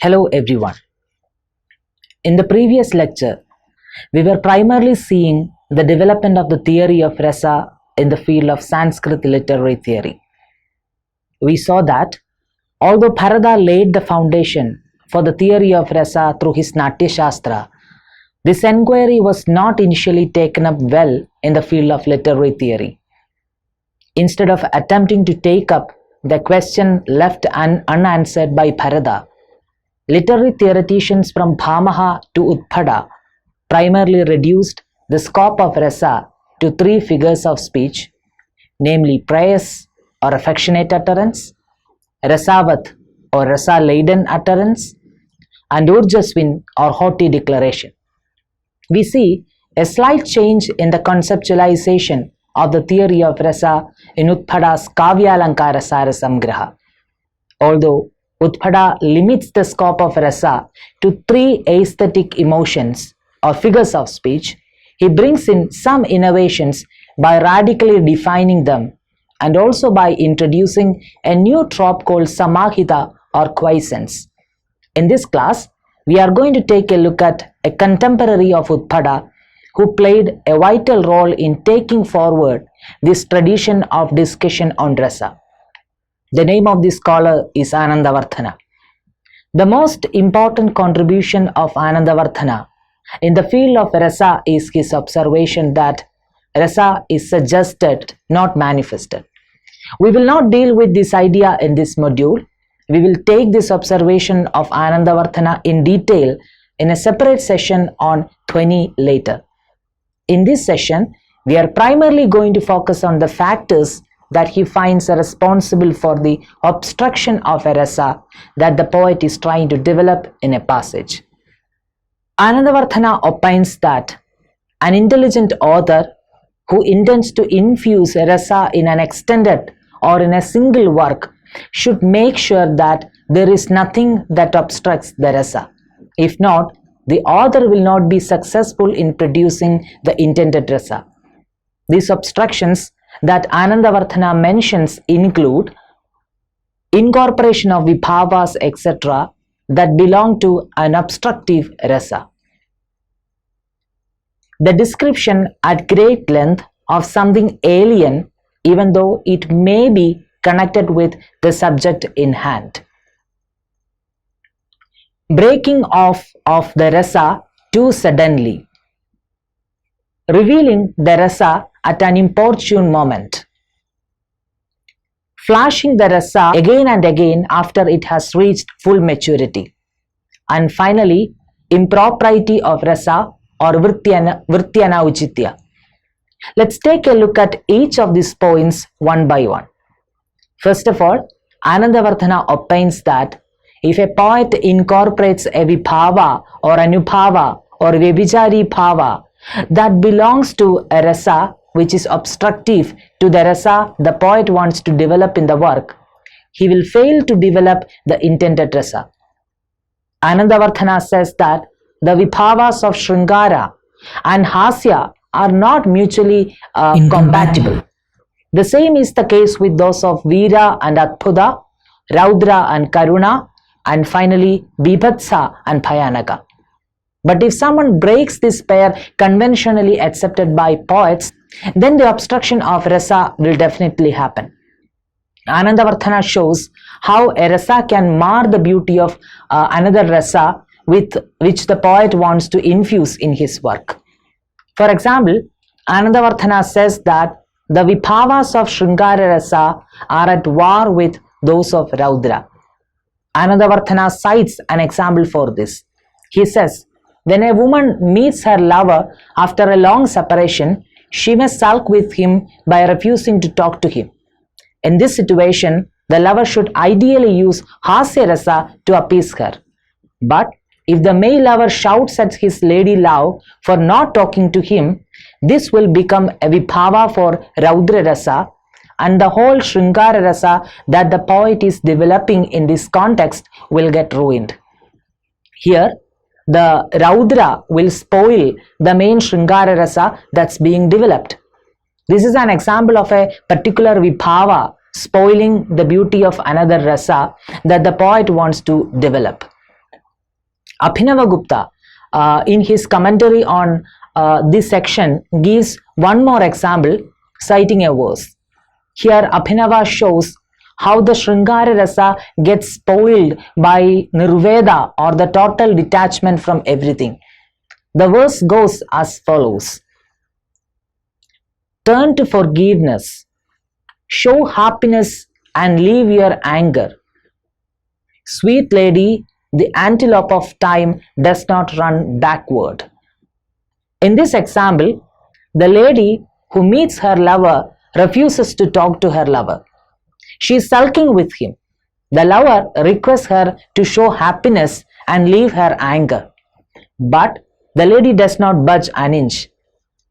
Hello everyone. In the previous lecture, we were primarily seeing the development of the theory of Rasa in the field of Sanskrit literary theory. We saw that although Bharata laid the foundation for the theory of Rasa through his Natya Shastra, this enquiry was not initially taken up well in the field of literary theory. Instead of attempting to take up the question left unanswered by Bharata, literary theoreticians from Bhāmaha to Udbhaṭa primarily reduced the scope of Rasa to three figures of speech, namely preyaḥ or affectionate utterance, Rasavat or rasa-laden utterance, and ūrjasvin or haughty declaration. We see a slight change in the conceptualization of the theory of Rasa in Udbhaṭa's alankara Samgraha. Although Udbhaṭa limits the scope of Rasa to three aesthetic emotions or figures of speech, he brings in some innovations by radically defining them and also by introducing a new trope called samahita or quiescence. In this class, we are going to take a look at a contemporary of Udbhaṭa who played a vital role in taking forward this tradition of discussion on Rasa. The name of this scholar is Ānandavardhana. The most important contribution of Ānandavardhana in the field of Rasa is his observation that Rasa is suggested, not manifested. We will not deal with this idea in this module. We will take this observation of Ānandavardhana in detail in a separate session on Dhvani later. In this session, we are primarily going to focus on the factors that he finds responsible for the obstruction of a rasa that the poet is trying to develop in a passage. Ānandavardhana opines that an intelligent author who intends to infuse a rasa in an extended or in a single work should make sure that there is nothing that obstructs the rasa. If not, the author will not be successful in producing the intended rasa. These obstructions that Ānandavardhana mentions include incorporation of vibhavas, etc., that belong to an obstructive rasa. The description at great length of something alien, even though it may be connected with the subject in hand. Breaking off of the rasa too suddenly. Revealing the rasa at an inopportune moment. Flashing the rasa again and again after it has reached full maturity. And finally, impropriety of rasa or vrityana ujitya. Let's take a look at each of these points one by one. First of all, Ānandavardhana opines that if a poet incorporates a vibhava or anubhava or vyabhichari bhava that belongs to a rasa which is obstructive to the rasa the poet wants to develop in the work, he will fail to develop the intended rasa. Ānandavardhana says that the vibhavas of Sringara and Hasya are not mutually compatible. The same is the case with those of Veera and Adbhuta, Raudra and Karuna, and finally Bibhatsa and Bhayanaka. But if someone breaks this pair conventionally accepted by poets, then the obstruction of rasa will definitely happen. Ānandavardhana shows how a rasa can mar the beauty of another rasa with which the poet wants to infuse in his work. For example, Ānandavardhana says that the vibhavas of Sringara rasa are at war with those of Raudra. Ānandavardhana cites an example for this. He says, when a woman meets her lover after a long separation, she may sulk with him by refusing to talk to him. In this situation, the lover should ideally use hasya rasa to appease her. But if the male lover shouts at his lady love for not talking to him, this will become a vibhava for Raudra rasa, and the whole Sringara rasa that the poet is developing in this context will get ruined. Here, the Raudra will spoil the main Sringara rasa that's being developed. This is an example of a particular vibhava spoiling the beauty of another rasa that the poet wants to develop. Abhinavagupta, in his commentary on this section, gives one more example, citing a verse. Here Abhinava shows how the Sringara Rasa gets spoiled by Nirveda, or the total detachment from everything. The verse goes as follows: turn to forgiveness, show happiness and leave your anger. Sweet lady, the antelope of time does not run backward. In this example, the lady who meets her lover refuses to talk to her lover. She is sulking with him. The lover requests her to show happiness and leave her anger. But the lady does not budge an inch.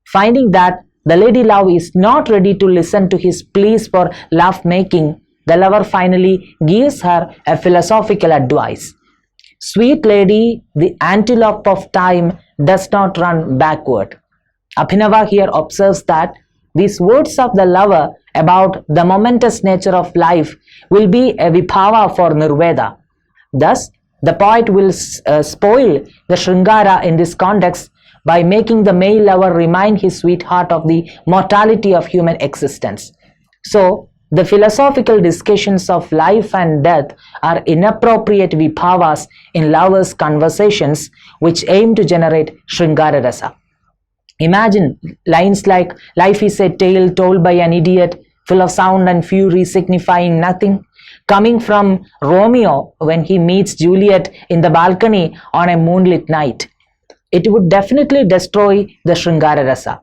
Finding that the lady love is not ready to listen to his pleas for love making, the lover finally gives her a philosophical advice. Sweet lady, the antelope of time does not run backward. Abhinava here observes that these words of the lover about the momentous nature of life will be a vibhava for Nirveda. Thus, the poet will spoil the Sringara in this context by making the male lover remind his sweetheart of the mortality of human existence. So, the philosophical discussions of life and death are inappropriate vibhavas in lovers' conversations which aim to generate Sringara Rasa. Imagine lines like, life is a tale told by an idiot, full of sound and fury, signifying nothing, coming from Romeo when he meets Juliet in the balcony on a moonlit night. It would definitely destroy the Sringara Rasa.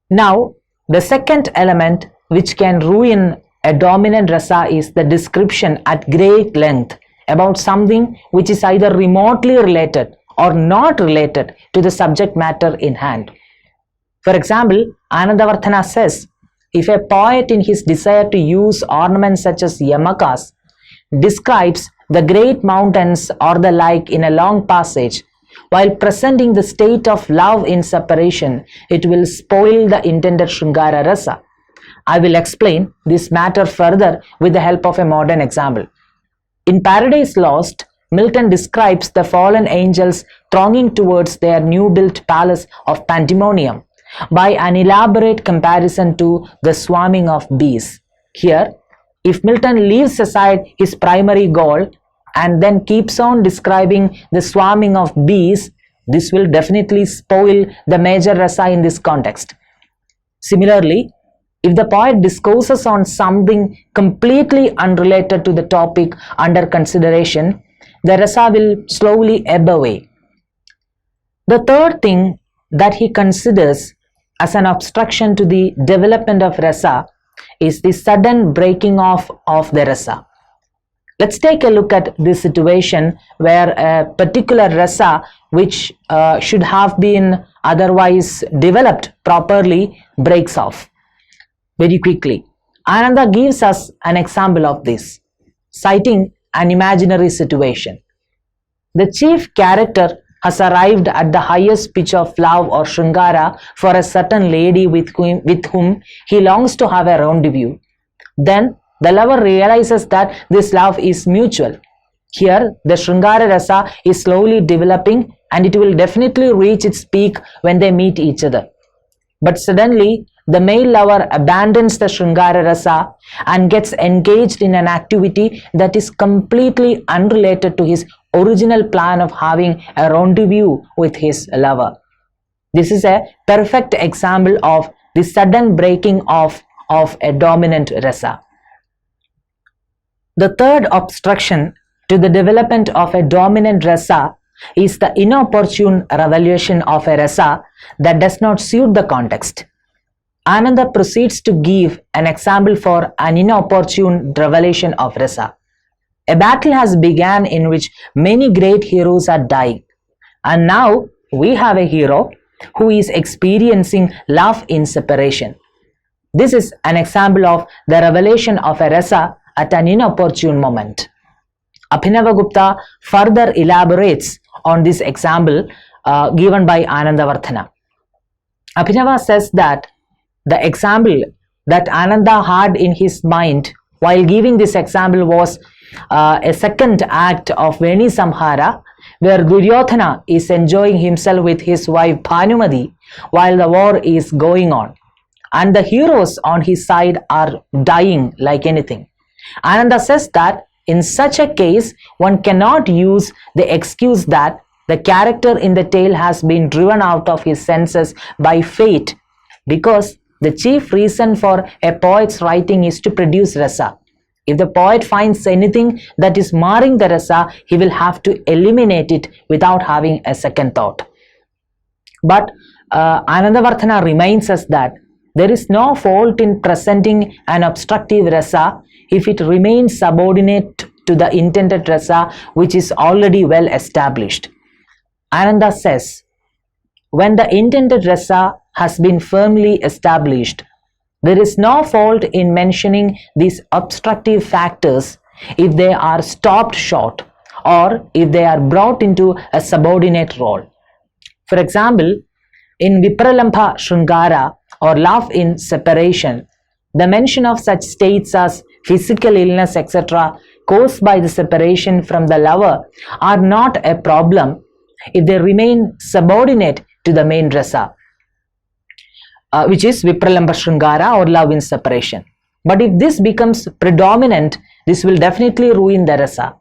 Now, the second element which can ruin a dominant rasa is the description at great length about something which is either remotely related or not related to the subject matter in hand. For example, Ānandavardhana says, if a poet in his desire to use ornaments such as yamakas describes the great mountains or the like in a long passage, while presenting the state of love in separation, it will spoil the intended Sringara Rasa. I will explain this matter further with the help of a modern example. In Paradise Lost, Milton describes the fallen angels thronging towards their new-built palace of Pandemonium by an elaborate comparison to the swarming of bees. Here, if Milton leaves aside his primary goal and then keeps on describing the swarming of bees, this will definitely spoil the major rasa in this context. Similarly, if the poet discourses on something completely unrelated to the topic under consideration, the rasa will slowly ebb away. The third thing that he considers as an obstruction to the development of rasa is the sudden breaking off of the rasa. Let's take a look at this situation where a particular rasa which should have been otherwise developed properly breaks off very quickly. Ananda gives us an example of this, citing an imaginary situation. The chief character has arrived at the highest pitch of love or Sringara for a certain lady with whom he longs to have a rendezvous. Then the lover realizes that this love is mutual. Here, the Sringara Rasa is slowly developing and it will definitely reach its peak when they meet each other. But suddenly, the male lover abandons the Sringara Rasa and gets engaged in an activity that is completely unrelated to his original plan of having a rendezvous with his lover. This is a perfect example of the sudden breaking off of a dominant rasa. The third obstruction to the development of a dominant rasa is the inopportune revelation of a rasa that does not suit the context. Ananda proceeds to give an example for an inopportune revelation of rasa. A battle has begun in which many great heroes are dying, and now we have a hero who is experiencing love in separation. This is an example of the revelation of a rasa at an inopportune moment. Abhinavagupta further elaborates on this example given by Ānandavardhana. Abhinava says that the example that Ananda had in his mind while giving this example, was a second act of Veni Samhara, where Duryodhana is enjoying himself with his wife Bhanumati while the war is going on, and the heroes on his side are dying like anything. Ananda says that in such a case, one cannot use the excuse that the character in the tale has been driven out of his senses by fate, because the chief reason for a poet's writing is to produce rasa. If the poet finds anything that is marring the rasa, he will have to eliminate it without having a second thought. But Ānandavardhana reminds us that there is no fault in presenting an obstructive rasa if it remains subordinate to the intended rasa, which is already well established. Ananda says, when the intended rasa has been firmly established, there is no fault in mentioning these obstructive factors if they are stopped short or if they are brought into a subordinate role. For example, in Vipralambha Shrungara or love in separation, the mention of such states as physical illness, etc., caused by the separation from the lover are not a problem if they remain subordinate to the main rasa, which is Vipralambha Shrungara or love in separation. But if this becomes predominant, this will definitely ruin the rasa.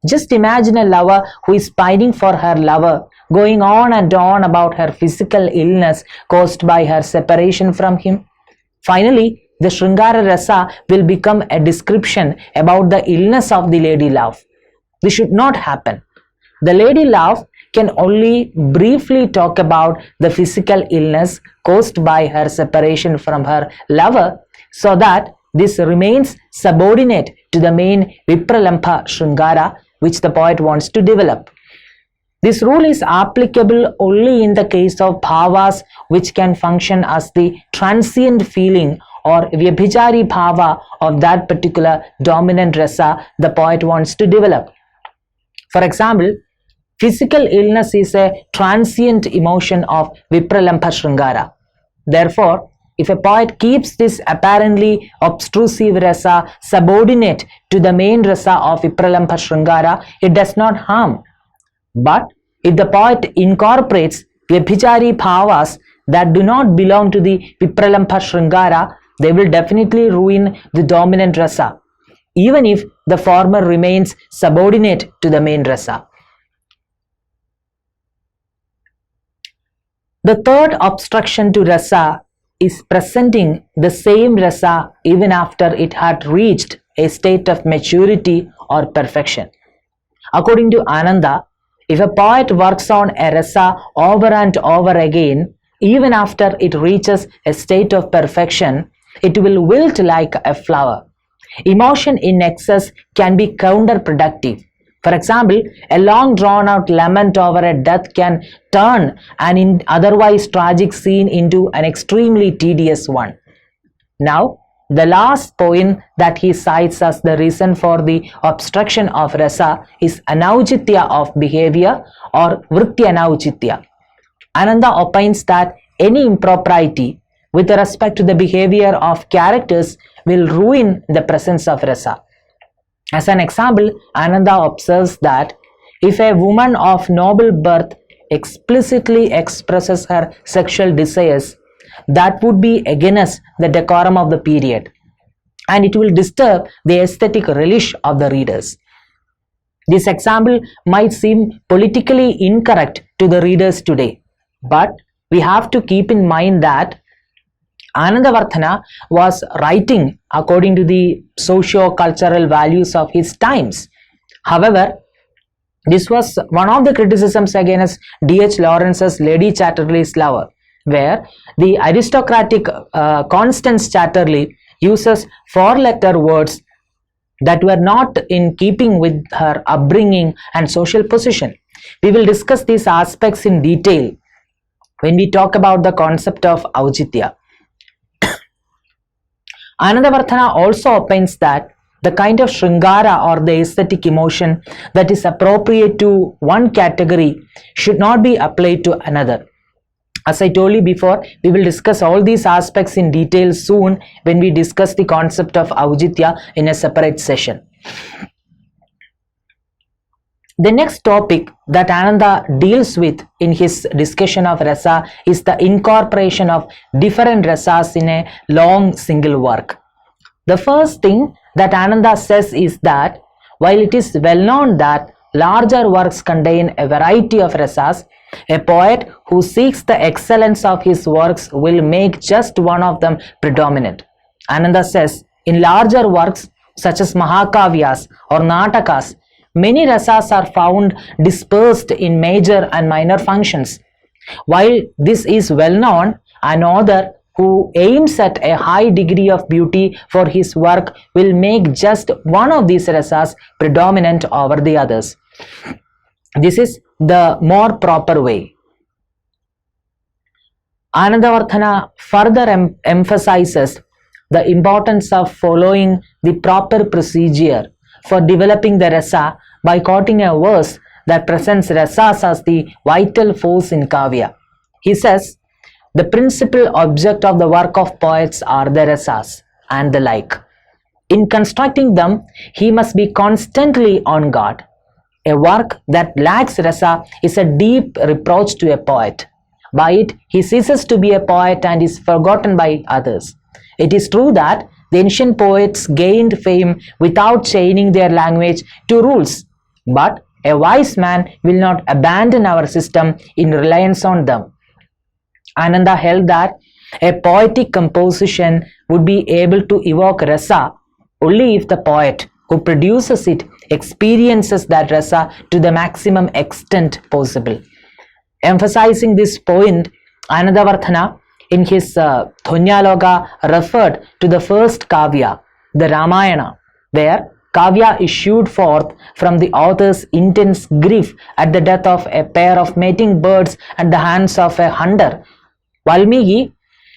Just imagine a lover who is pining for her lover, going on and on about her physical illness caused by her separation from him. Finally, the Shrungara rasa will become a description about the illness of the lady love. This should not happen. The lady love can only briefly talk about the physical illness caused by her separation from her lover, so that this remains subordinate to the main Vipralambha Shrungara which the poet wants to develop. This rule is applicable only in the case of bhavas which can function as the transient feeling or vyabhichari bhava of that particular dominant rasa the poet wants to develop. For example, physical illness is a transient emotion of Vipralambha Shrungara. Therefore, if a poet keeps this apparently obtrusive rasa subordinate to the main rasa of Vipralambha Shrungara, it does not harm. But if the poet incorporates vyabhichari bhavas that do not belong to the Vipralambha Shrungara, they will definitely ruin the dominant rasa, even if the former remains subordinate to the main rasa. The third obstruction to rasa is presenting the same rasa even after it had reached a state of maturity or perfection. According to Ananda, if a poet works on a rasa over and over again, even after it reaches a state of perfection, it will wilt like a flower. Emotion in excess can be counterproductive. For example, a long drawn out lament over a death can turn an otherwise tragic scene into an extremely tedious one. Now, the last point that he cites as the reason for the obstruction of rasa is anaujitya of behavior or vritti anaujitya. Ananda opines that any impropriety with respect to the behavior of characters will ruin the presence of rasa. As an example, Ananda observes that if a woman of noble birth explicitly expresses her sexual desires, that would be against the decorum of the period, and it will disturb the aesthetic relish of the readers. This example might seem politically incorrect to the readers today, but we have to keep in mind that Ānandavardhana was writing according to the socio-cultural values of his times. However, this was one of the criticisms against D.H. Lawrence's Lady Chatterley's Lover, where the aristocratic Constance Chatterley uses four-letter words that were not in keeping with her upbringing and social position. We will discuss these aspects in detail when we talk about the concept of aujitya. Ānandavardhana also opines that the kind of Shrungara or the aesthetic emotion that is appropriate to one category should not be applied to another. As I told you before, we will discuss all these aspects in detail soon when we discuss the concept of aujitya in a separate session. The next topic that Ananda deals with in his discussion of rasa is the incorporation of different rasas in a long single work. The first thing that Ananda says is that while it is well known that larger works contain a variety of rasas, a poet who seeks the excellence of his works will make just one of them predominant. Ananda says, in larger works such as Mahakavyas or Natakas, many rasas are found dispersed in major and minor functions. While this is well known, an author who aims at a high degree of beauty for his work will make just one of these rasas predominant over the others. This is the more proper way. Ānandavardhana further emphasizes the importance of following the proper procedure for developing the rasa by quoting a verse that presents rasas as the vital force in kavya. He says, the principal object of the work of poets are the rasas and the like. In constructing them, he must be constantly on guard. A work that lacks rasa is a deep reproach to a poet. By it, he ceases to be a poet and is forgotten by others. It is true that the ancient poets gained fame without chaining their language to rules, but a wise man will not abandon our system in reliance on them. Ananda held that a poetic composition would be able to evoke rasa only if the poet who produces it experiences that rasa to the maximum extent possible. Emphasizing this point, Ānandavardhana in his Dhvanyāloka referred to the first kavya, the Ramayana, where kavya issued forth from the author's intense grief at the death of a pair of mating birds at the hands of a hunter. Valmiki,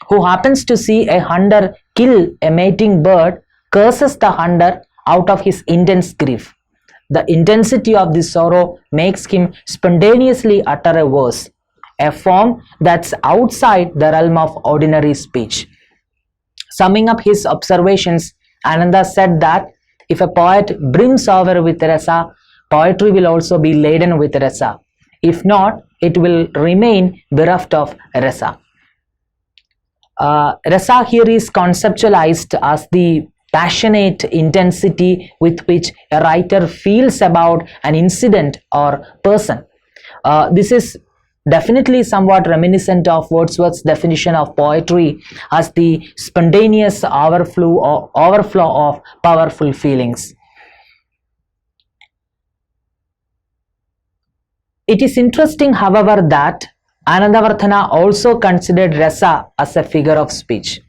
who happens to see a hunter kill a mating bird, curses the hunter out of his intense grief. The intensity of this sorrow makes him spontaneously utter a verse, a form that's outside the realm of ordinary speech. Summing up his observations, Ananda said that if a poet brims over with rasa, poetry will also be laden with rasa. If not, it will remain bereft of rasa. Rasa here is conceptualized as the passionate intensity with which a writer feels about an incident or person. This is definitely somewhat reminiscent of Wordsworth's definition of poetry as the spontaneous overflow of powerful feelings. It is interesting, however, that Ānandavardhana also considered rasa as a figure of speech.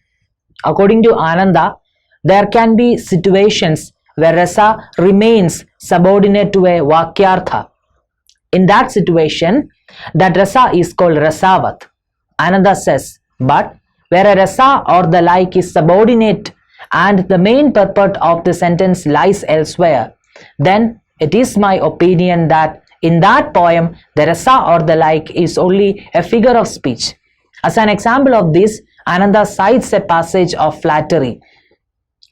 According to Ananda, there can be situations where rasa remains subordinate to a vakyartha. In that situation, that rasa is called rasavat. Ananda says, but where a rasa or the like is subordinate and the main purport of the sentence lies elsewhere, then it is my opinion that in that poem, the rasa or the like is only a figure of speech. As an example of this, Ananda cites a passage of flattery.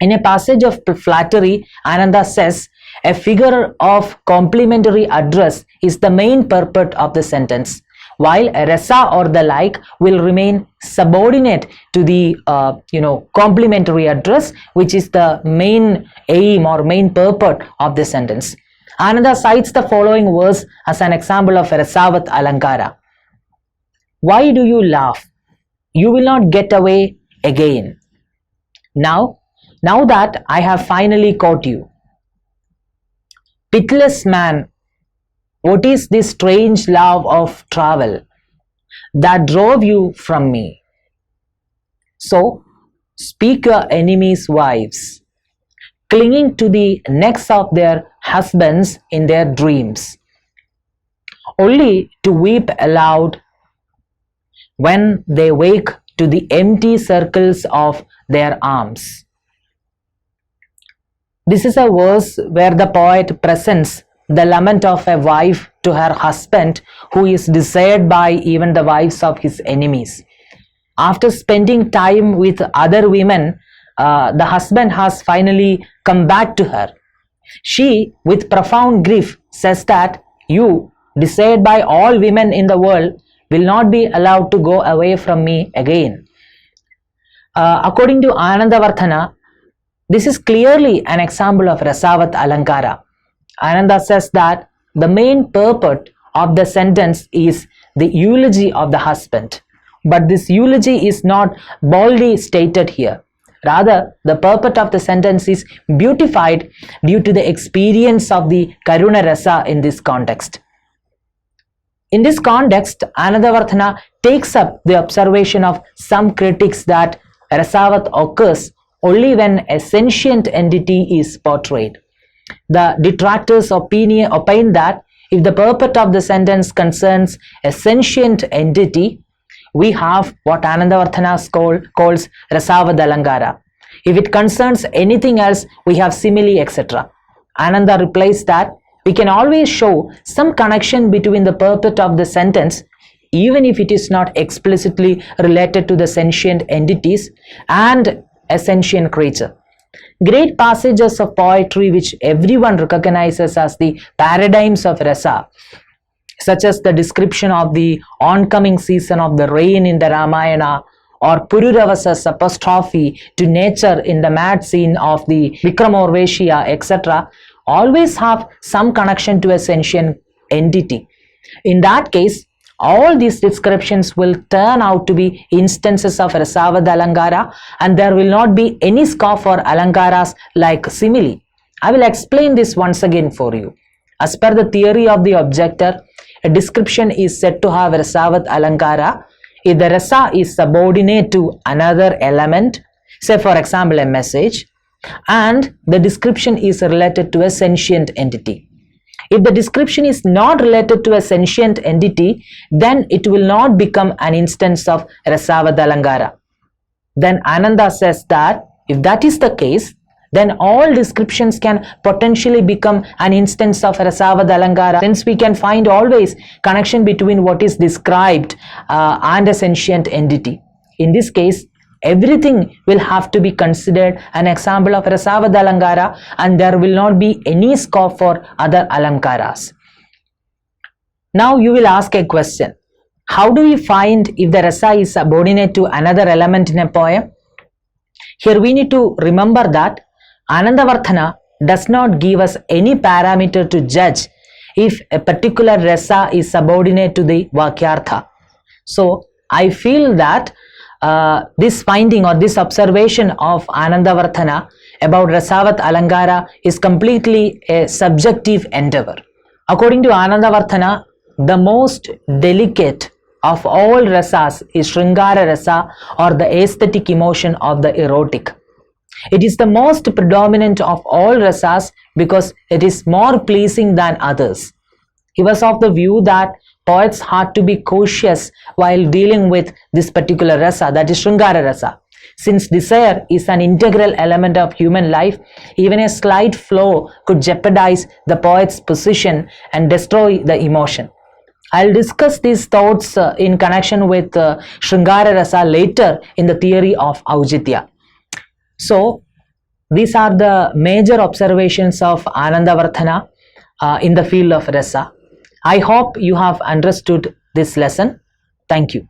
In a passage of flattery, Ananda says, a figure of complimentary address is the main purport of the sentence, while a rasa or the like will remain subordinate to the complimentary address, which is the main aim or main purport of the sentence. Ananda cites the following verse as an example of a rasavat alankara. Why do you laugh? You will not get away again. Now that I have finally caught you. Pitiless man, what is this strange love of travel that drove you from me? So speak your enemies' wives, clinging to the necks of their husbands in their dreams, only to weep aloud when they wake to the empty circles of their arms. This is a verse where the poet presents the lament of a wife to her husband who is desired by even the wives of his enemies. After spending time with other women, the husband has finally come back to her. She, with profound grief, says that you, desired by all women in the world, will not be allowed to go away from me again. According to Ānandavardhana, this is clearly an example of Rasavat alankara. Ananda says that the main purport of the sentence is the eulogy of the husband. But this eulogy is not boldly stated here. Rather, the purport of the sentence is beautified due to the experience of the Karuna Rasa in this context. In this context, Ānandavardhana takes up the observation of some critics that Rasavat occurs only when a sentient entity is portrayed. The detractors opine that if the purport of the sentence concerns a sentient entity, we have what Ānandavardhana calls Rasavat alankara. If it concerns anything else, we have simile, etc. Ananda replies that we can always show some connection between the purport of the sentence, even if it is not explicitly related to the sentient entities and a sentient creature. Great passages of poetry which everyone recognizes as the paradigms of rasa, such as the description of the oncoming season of the rain in the Ramayana, or Pururavas's apostrophe to nature in the mad scene of the Vikramoorveshiya, etc., always have some connection to a sentient entity. In that case, all these descriptions will turn out to be instances of Rasavat alankara, and there will not be any scope for alankaras like simile. I will explain this once again for you. As per the theory of the objector, a description is said to have Rasavat alankara if the rasa is subordinate to another element, say for example a message, and the description is related to a sentient entity. If the description is not related to a sentient entity, then it will not become an instance of Rasavat alankara. Then Ananda says that if that is the case, then all descriptions can potentially become an instance of Rasavat alankara, since we can find always connection between what is described and a sentient entity. In this case, everything will have to be considered an example of Rasavat alankara, and there will not be any scope for other alankaras. Now you will ask a question. How do we find if the rasa is subordinate to another element in a poem? Here we need to remember that Ānandavardhana does not give us any parameter to judge if a particular rasa is subordinate to the vakyartha. So I feel that this finding or this observation of Ānandavardhana about Rasavat alankara is completely a subjective endeavor. According to Ānandavardhana, the most delicate of all rasas is Sringara rasa, or the aesthetic emotion of the erotic. It is the most predominant of all rasas because it is more pleasing than others. He was of the view that poets had to be cautious while dealing with this particular rasa, that is Sringara rasa. Since desire is an integral element of human life, even a slight flaw could jeopardize the poet's position and destroy the emotion. I'll discuss these thoughts in connection with Sringara rasa later in the theory of Aujitya. So, these are the major observations of Ānandavardhana in the field of rasa. I hope you have understood this lesson. Thank you.